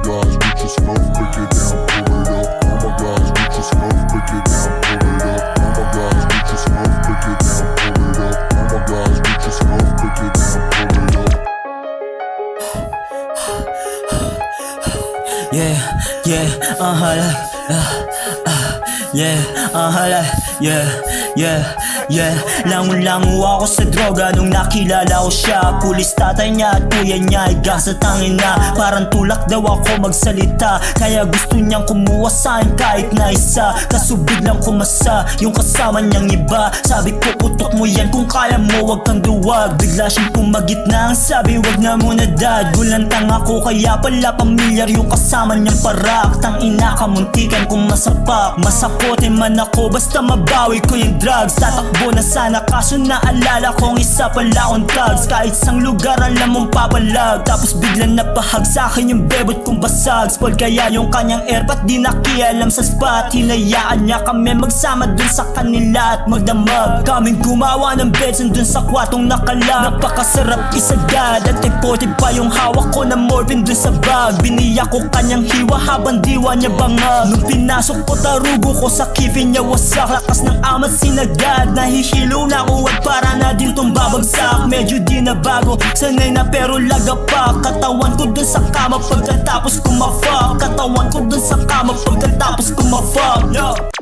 gosh, get your smoke, break it down, pull it up. Oh my gosh, get your smoke, break it down, pull it up. Oh my gosh, get your smoke, break it down, pull it up. Oh my gosh, get your smoke, break it down, pull it up. Yeah, yeah, Langon-lango ako sa droga nung nakilala ko siya. Pulis tatay niya at kuya niya ay gasa tangin na. Parang tulak daw ako magsalita, kaya gusto niyang kumuha sa'kin kahit na isa. Kaso biglang kumasa yung kasama niyang iba. Sabi ko putok mo yan kung kaya mo, wag kang duwag. Bigla siyang pumagitna, ang sabi wag na muna dad. Gulantang ako kaya pala pamilyar yung kasama niyang parak. Tangina ka muntikan kung masapak. Masakote man ako basta mabawi ko yung drugs. Tatakbo na sana kaso naalala kong isa pala akong thugs. Kahit sang lugar alam mong papalag, tapos biglang napahag sa'kin yung bebot kong basag. Spoil kaya yung kanyang air, ba't di nakialam sa spot? Hinayaan niya kami magsama dun sa kanila at magdamag. Kaming gumawa ng beds dun sa kwatong nakalag. Napakasarap isagad at ipote pa yung hawak ko na morphine dun sa bag. Biniyak ko kanyang hiwa habang diwa niya bangag. Nung pinasok ko tarugo ko sa kifi niya wasak. Lakas ng amat sinagad, nahihilo na ako at para na din tong babagsak. Medyo di na bago, sanay na pero lagapak. Katawan ko dun sa kama pagkatapos ko ma-fuck. Katawan ko dun sa kama pagkatapos ko ma-fuck.